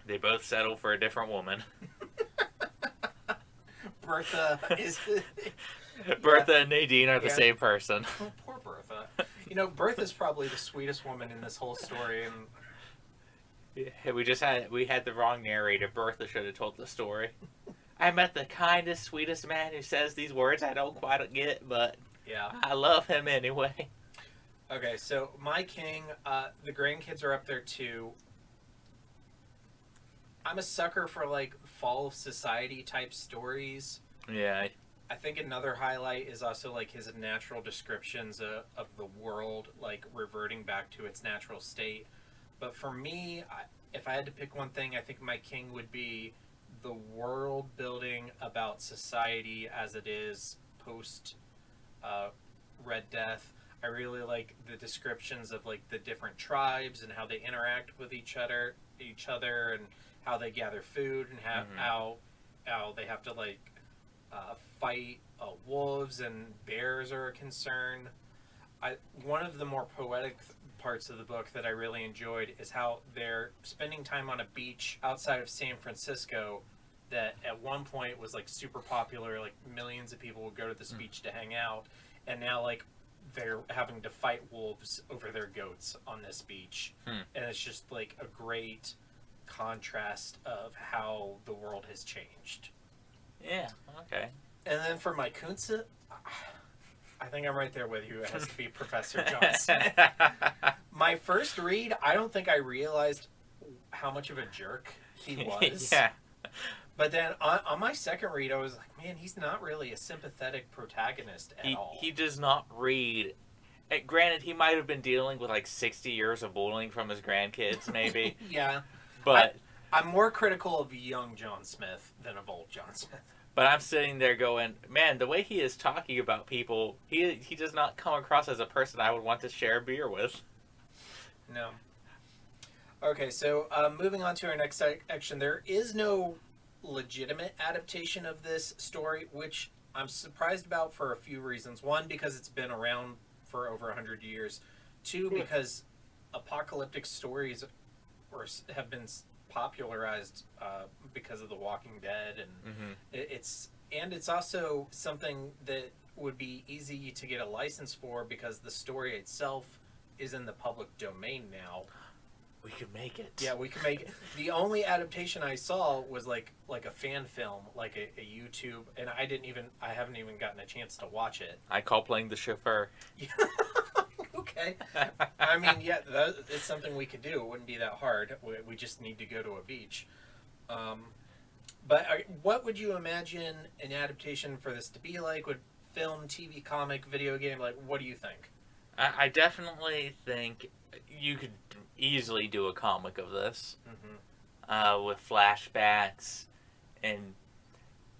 They both settle for a different woman. Bertha is... Bertha and Nadine are the same person. Oh, poor Bertha. You know, Bertha's probably the sweetest woman in this whole story. And we had the wrong narrator. Bertha should have told the story. I met the kindest, sweetest man who says these words I don't quite get, but yeah, I love him anyway. Okay, so my king, the grandkids are up there too. I'm a sucker for, like, fall of society type stories. Yeah. I think another highlight is also, like, his natural descriptions of the world, like, reverting back to its natural state. But for me, if I had to pick one thing, I think my king would be the world building about society as it is post Red Death. I really like the descriptions of like the different tribes and how they interact with each other, and how they gather food and how they have to like fight wolves and bears are a concern. One of the more poetic parts of the book that I really enjoyed is how they're spending time on a beach outside of San Francisco that at one point was like super popular, like millions of people would go to this beach to hang out, and now like they're having to fight wolves over their goats on this beach. And it's just like a great contrast of how the world has changed. Yeah, okay. And then for my Koontz, I think I'm right there with you. It has to be Professor John Smith. My first read, I don't think I realized how much of a jerk he was. Yeah. But then on my second read, I was like, man, he's not really a sympathetic protagonist at all. He does not read. Granted, he might have been dealing with like 60 years of bullying from his grandkids, maybe. Yeah. But I'm more critical of young John Smith than of old John Smith. But I'm sitting there going, man, the way he is talking about people, he does not come across as a person I would want to share a beer with. No. Okay, so moving on to our next section. There is no legitimate adaptation of this story, which I'm surprised about for a few reasons. One, because it's been around for over 100 years. Two, because apocalyptic stories have been popularized because of The Walking Dead, and it's also something that would be easy to get a license for because the story itself is in the public domain now. We could make it. Yeah, we could make it. The only adaptation I saw was like a fan film, like a YouTube, and I haven't even gotten a chance to watch it. I call playing the chauffeur. Yeah. Okay. I mean, yeah, it's something we could do. It wouldn't be that hard. We just need to go to a beach. But what would you imagine an adaptation for this to be like? Would film, TV, comic, video game, like, what do you think? I definitely think you could easily do a comic of this. With flashbacks, and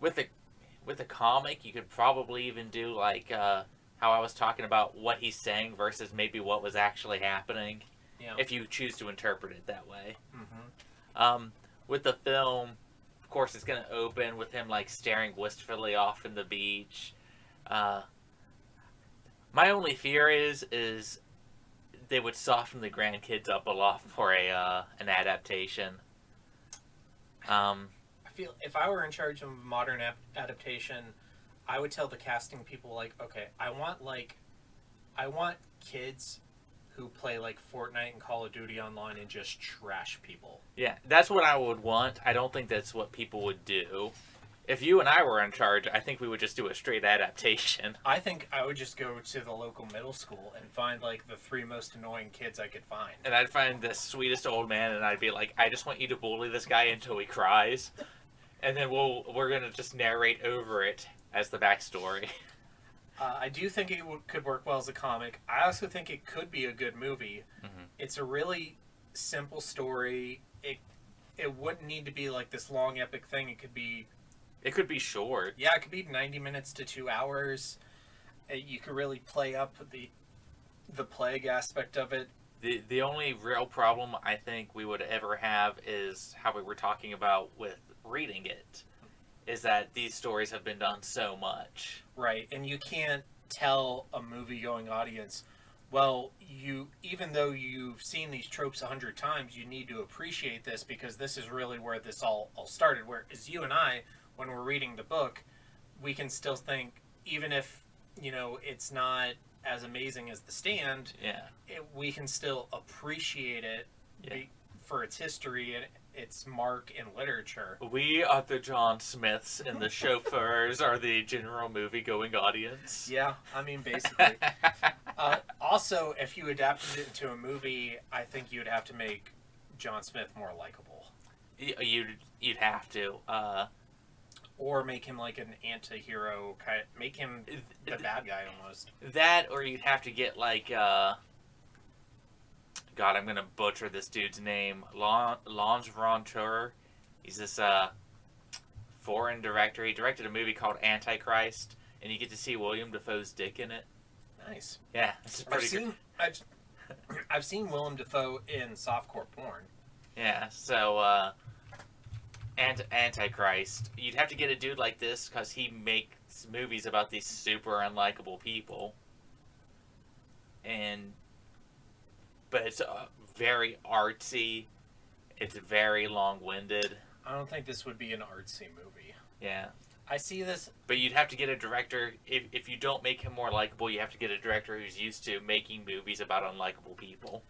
with a comic, you could probably even do like how I was talking about what he's saying versus maybe what was actually happening. Yeah. If you choose to interpret it that way. With the film, of course, it's going to open with him like staring wistfully off in the beach. My only fear is they would soften the grandkids up a lot for an adaptation. I feel if I were in charge of a modern adaptation, I would tell the casting people, like, okay, I want kids who play like Fortnite and Call of Duty online and just trash people. Yeah, that's what I would want. I don't think that's what people would do. If you and I were in charge, I think we would just do a straight adaptation. I think I would just go to the local middle school and find like the 3 most annoying kids I could find. And I'd find the sweetest old man, and I'd be like, I just want you to bully this guy until he cries. And then we're going to just narrate over it as the backstory. I do think it could work well as a comic. I also think it could be a good movie. It's a really simple story. It wouldn't need to be like this long epic thing. It could be short. Yeah, it could be 90 minutes to 2 hours. You could really play up the plague aspect of it. The only real problem I think we would ever have is how we were talking about with reading it, is that these stories have been done so much. Right, and you can't tell a movie-going audience, well, even though you've seen these tropes 100 times, you need to appreciate this because this is really where this all started. Whereas you and I, when we're reading the book, we can still think, even if, it's not as amazing as The Stand, we can still appreciate it for its history and its mark in literature. We are the John Smiths, and the chauffeurs are the general movie-going audience. Yeah, I mean, basically. Also, if you adapted it into a movie, I think you'd have to make John Smith more likable. You'd have to. Or make him like an anti-hero, make him the bad guy almost. That, or you'd have to get like, God, I'm gonna butcher this dude's name. Lange Ronteur. He's this foreign director. He directed a movie called Antichrist, and you get to see William Dafoe's dick in it. Nice. Yeah, it's pretty good. I've seen Willem Dafoe in softcore porn. Yeah, so, and Antichrist. You'd have to get a dude like this because he makes movies about these super unlikable people. But it's very artsy. It's very long-winded. I don't think this would be an artsy movie. Yeah. I see this... But you'd have to get a director... If you don't make him more likable, you have to get a director who's used to making movies about unlikable people.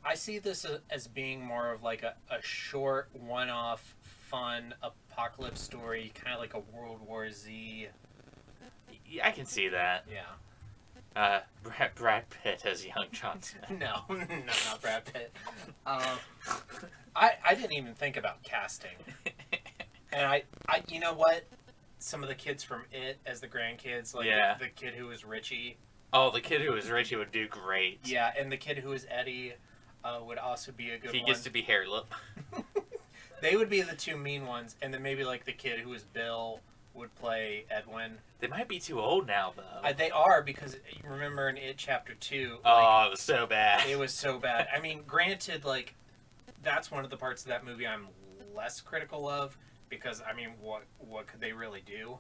I see this as being more of like a short, one-off, fun apocalypse story, kind of like a World War Z. Yeah, I can see that. Yeah. Brad Pitt as young John Smith. No, not Brad Pitt. I didn't even think about casting. And I you know what? Some of the kids from It as the grandkids, like the kid who was Richie. Oh, the kid who was Richie would do great. Yeah, and the kid who was Eddie would also be a good one. He gets to be Hairy Lip. They would be the two mean ones, and then maybe like the kid who was Bill would play Edwin. They might be too old now, though. They are, because you remember in It Chapter 2... Like, it was so bad. It was so bad. I mean, granted, like, that's one of the parts of that movie I'm less critical of, because, I mean, what could they really do?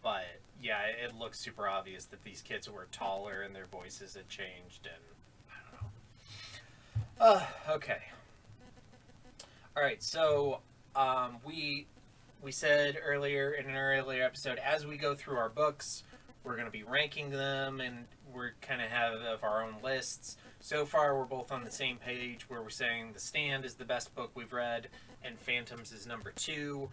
But, yeah, it looks super obvious that these kids were taller and their voices had changed, and I don't know. Okay. Alright, so, we said earlier in an earlier episode, as we go through our books, we're going to be ranking them, and we're kind of have our own lists. So far, we're both on the same page where we're saying The Stand is the best book we've read, and Phantoms is number 2.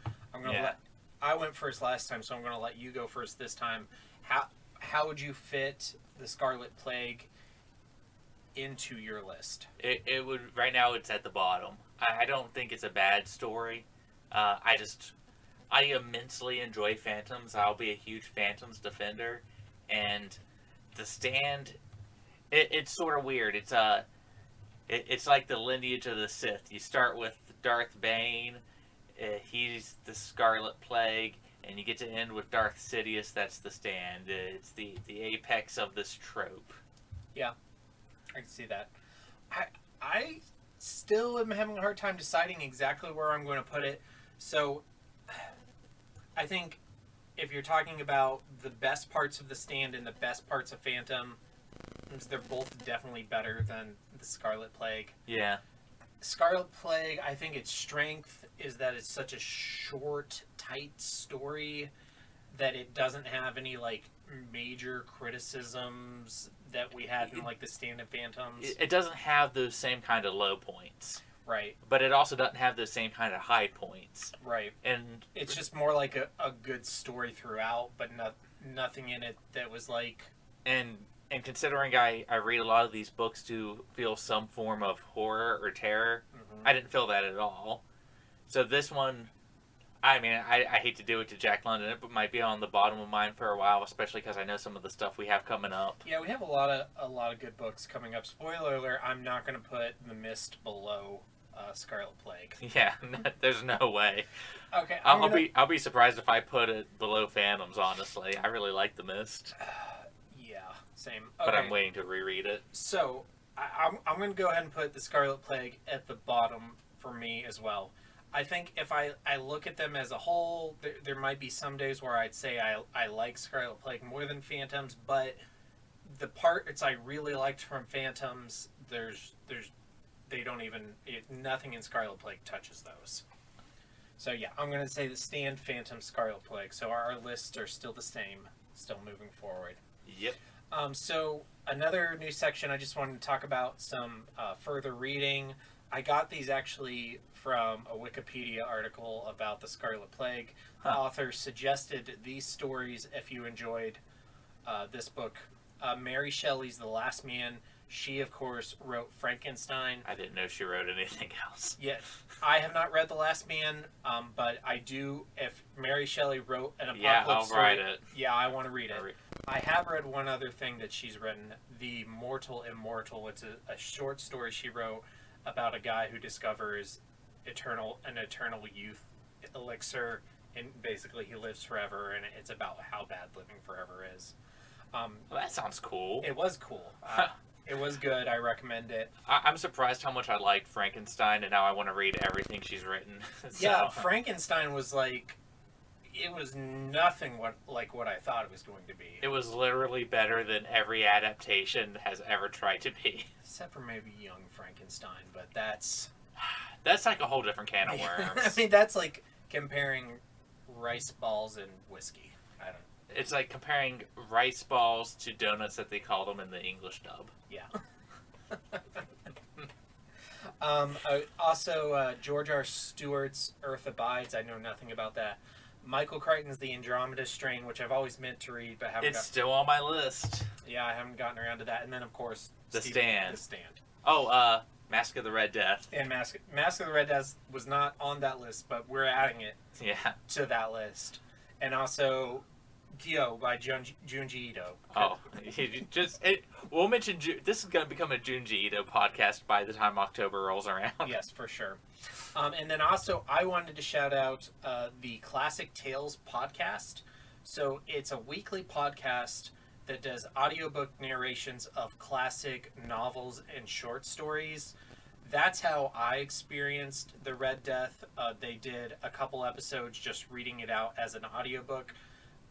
I went first last time, so I'm going to let you go first this time. How would you fit The Scarlet Plague into your list? It would, right now it's at the bottom. I don't think it's a bad story. I immensely enjoy Phantoms. I'll be a huge Phantoms defender. And The Stand, it's sort of weird. It's like the lineage of the Sith. You start with Darth Bane. He's the Scarlet Plague. And you get to end with Darth Sidious. That's The Stand. It's the apex of this trope. Yeah, I can see that. I still am having a hard time deciding exactly where I'm going to put it. So... I think if you're talking about the best parts of The Stand and the best parts of Phantom, they're both definitely better than The Scarlet Plague. Yeah. Scarlet Plague, I think its strength is that it's such a short, tight story that it doesn't have any, like, major criticisms that we had in, like, The Stand and Phantoms. It doesn't have those same kind of low points. Right. But it also doesn't have the same kind of high points. Right. And it's just more like a good story throughout, but nothing in it that was like... And considering I read a lot of these books to feel some form of horror or terror, I didn't feel that at all. So this one, I mean, I hate to do it to Jack London. It might be on the bottom of mine for a while, especially because I know some of the stuff we have coming up. Yeah, we have a lot of good books coming up. Spoiler alert, I'm not going to put The Mist below Scarlet Plague. Yeah, there's no way. Okay, I'll be surprised if I put it below Phantoms. Honestly, I really like The Mist. Yeah, same. Okay. But I'm waiting to reread it. So I'm going to go ahead and put The Scarlet Plague at the bottom for me as well. I think if I look at them as a whole, there might be some days where I'd say I like Scarlet Plague more than Phantoms, but the parts I really liked from Phantoms, nothing in Scarlet Plague touches those. So yeah, I'm going to say The Stand, Phantom, Scarlet Plague. So our lists are still the same, still moving forward. Yep. So another new section, I just wanted to talk about some further reading. I got these actually from a Wikipedia article about the Scarlet Plague. The author suggested these stories if you enjoyed this book. Mary Shelley's The Last Man. She, of course, wrote Frankenstein. I didn't know she wrote anything else. Yeah, I have not read The Last Man, but I do. If Mary Shelley wrote an apocalypse story, write it. Yeah, I want to read it. I have read one other thing that she's written, The Mortal Immortal. It's a short story she wrote about a guy who discovers an eternal youth elixir, and basically he lives forever, and it's about how bad living forever is. Well, that sounds cool. It was cool. It was good. I recommend it. I'm surprised how much I liked Frankenstein, and now I want to read everything she's written. So. Yeah, Frankenstein was like, it was nothing like what I thought it was going to be. It was literally better than every adaptation has ever tried to be. Except for maybe Young Frankenstein, but that's... That's like a whole different can of worms. I mean, that's like comparing rice balls and whiskey. I don't know. It's like comparing rice balls to donuts that they called them in the English dub. Yeah. Also, George R. Stewart's Earth Abides. I know nothing about that. Michael Crichton's The Andromeda Strain, which I've always meant to read, but haven't. It's still on my list. Yeah, I haven't gotten around to that. And then, of course, The Stand. The Stand. Oh, Mask of the Red Death. And Mask of the Red Death was not on that list, but we're adding it to that list. And also, Gyo by Junji Ito. Oh, we'll mention this is going to become a Junji Ito podcast by the time October rolls around. Yes, for sure. And then also, I wanted to shout out the Classic Tales podcast. So it's a weekly podcast that does audiobook narrations of classic novels and short stories. That's how I experienced The Red Death. They did a couple episodes just reading it out as an audiobook.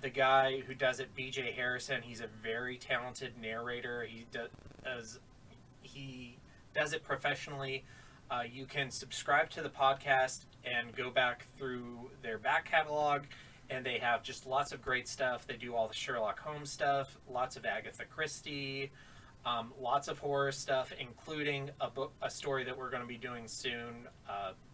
The guy who does it, BJ Harrison, he's a very talented narrator. He does it professionally. You can subscribe to the podcast and go back through their back catalog, and they have just lots of great stuff. They do all the Sherlock Holmes stuff, lots of Agatha Christie, lots of horror stuff, including a story that we're going to be doing soon,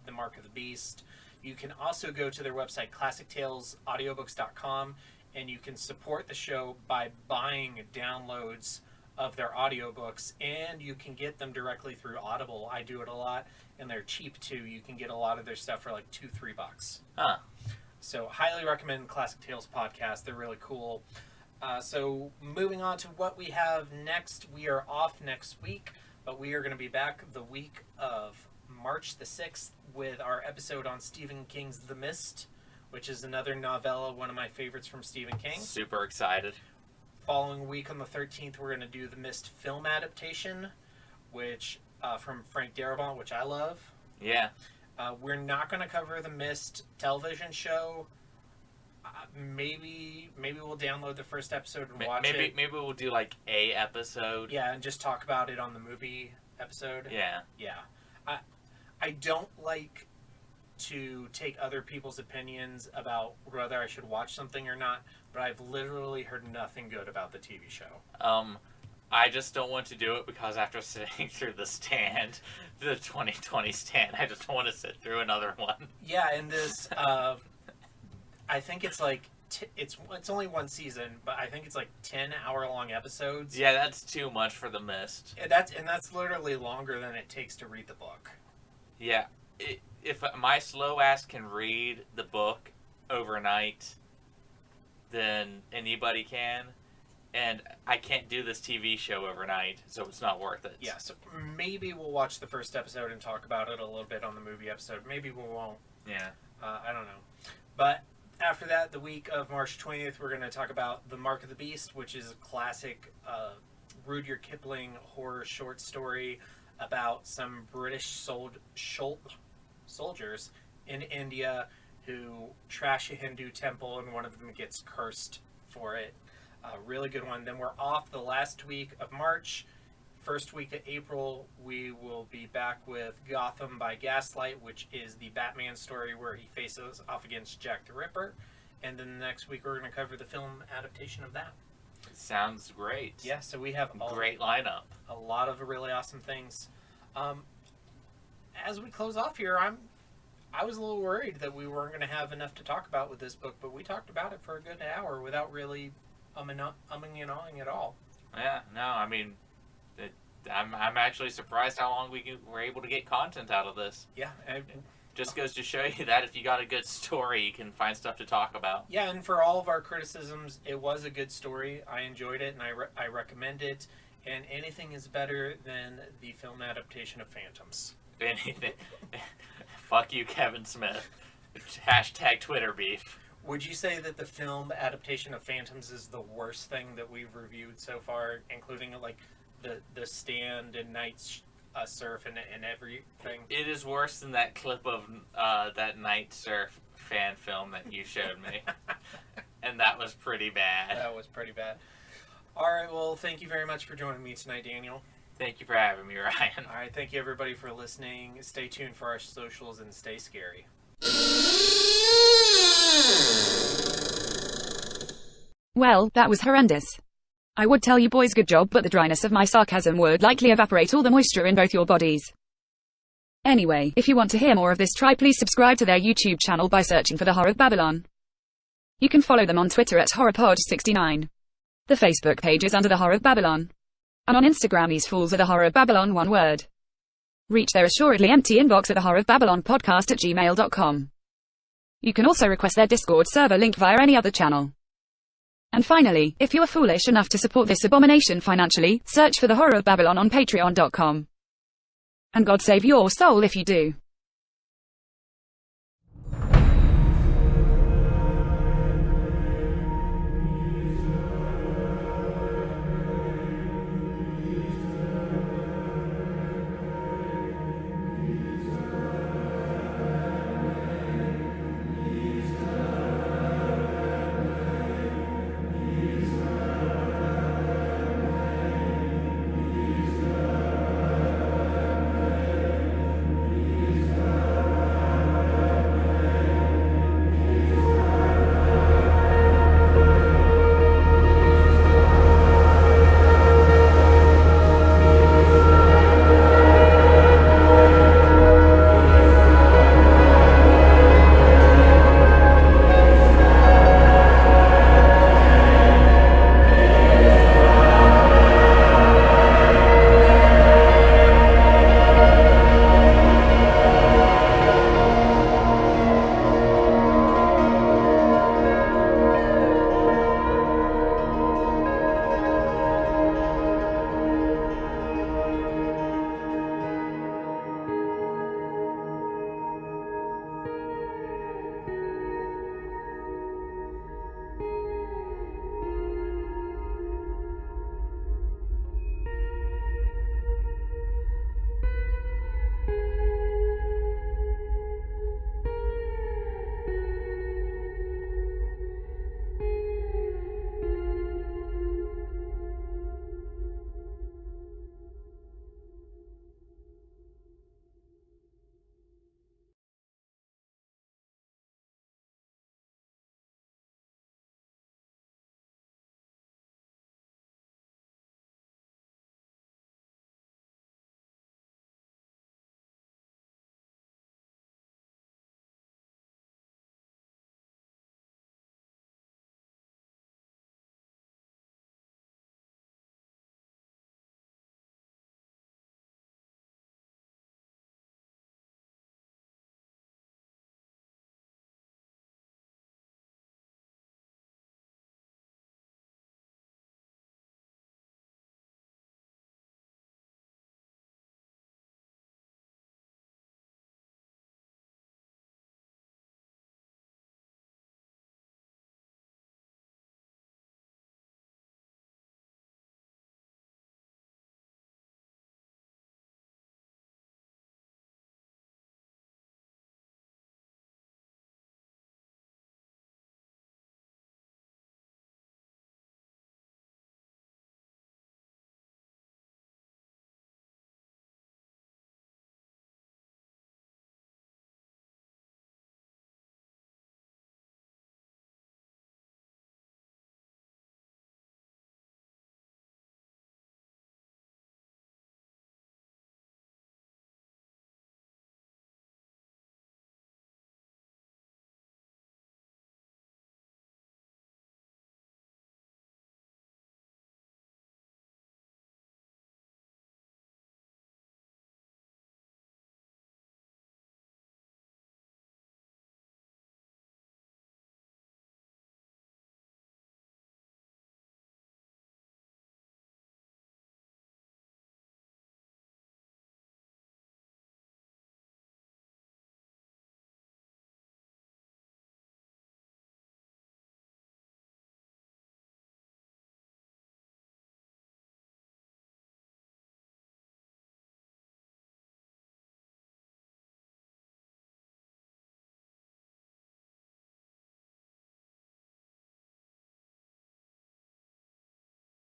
The Mark of the Beast. You can also go to their website, classictalesaudiobooks.com, and you can support the show by buying downloads of their audiobooks, and you can get them directly through Audible. I do it a lot, and they're cheap too. You can get a lot of their stuff for like $2-3. Huh. So highly recommend Classic Tales podcast. They're really cool. So moving on to what we have next. We are off next week, but we are going to be back the week of March the 6th with our episode on Stephen King's The Mist, which is another novella, one of my favorites from Stephen King. Super excited. Following week on the 13th, we're going to do the Mist film adaptation, which from Frank Darabont, which I love. Yeah. We're not going to cover the Mist television show. Maybe we'll download the first episode and watch it. Maybe we'll do like a episode. Yeah, and just talk about it on the movie episode. Yeah. Yeah. I don't like to take other people's opinions about whether I should watch something or not, but I've literally heard nothing good about the TV show. I just don't want to do it because after sitting through the 2020 Stand, I just want to sit through another one. Yeah, and this, I think it's like, it's only one season, but I think it's like 10-hour-long episodes. Yeah, that's too much for The Mist. And that's literally longer than it takes to read the book. Yeah, if my slow ass can read the book overnight, then anybody can. And I can't do this TV show overnight, so it's not worth it. Yeah, so maybe we'll watch the first episode and talk about it a little bit on the movie episode. Maybe we won't. Yeah. I don't know. But after that, the week of March 20th, we're going to talk about The Mark of the Beast, which is a classic Rudyard Kipling horror short story about some British soldiers in India who trash a Hindu temple, and one of them gets cursed for it. Really good one. Then we're off the last week of March. First week of April, we will be back with Gotham by Gaslight, which is the Batman story where he faces off against Jack the Ripper. And then the next week, we're going to cover the film adaptation of that. Sounds great. Yeah, so we have great lineup. A lot of really awesome things. As we close off here, I was a little worried that we weren't going to have enough to talk about with this book, but we talked about it for a good hour without really umming and ahhing at all. Yeah, no, I mean, I'm actually surprised how long we were able to get content out of this. Yeah. Just goes to show you that if you got a good story, you can find stuff to talk about. Yeah, and for all of our criticisms, it was a good story. I enjoyed it, and I recommend it. And anything is better than the film adaptation of Phantoms. Anything. Fuck you, Kevin Smith. Hashtag Twitter beef. Would you say that the film adaptation of Phantoms is the worst thing that we've reviewed so far, including like the Stand and Night Surf and everything? It is worse than that clip of that Night Surf fan film that you showed me. And that was pretty bad. That was pretty bad. All right, well, thank you very much for joining me tonight, Daniel. Thank you for having me, Ryan. All right, thank you everybody for listening. Stay tuned for our socials and stay scary. Well, that was horrendous. I would tell you boys good job, but the dryness of my sarcasm would likely evaporate all the moisture in both your bodies. Anyway, if you want to hear more of this, please subscribe to their YouTube channel by searching for The Horror of Babylon. You can follow them on Twitter at HorrorPod69. The Facebook page is under The Horror of Babylon. And on Instagram, these fools are The Horror of Babylon, one word. Reach their assuredly empty inbox at thehorrorofbabylonpodcast@gmail.com. You can also request their Discord server link via any other channel. And finally, if you are foolish enough to support this abomination financially, search for The Horror of Babylon on patreon.com. And God save your soul if you do.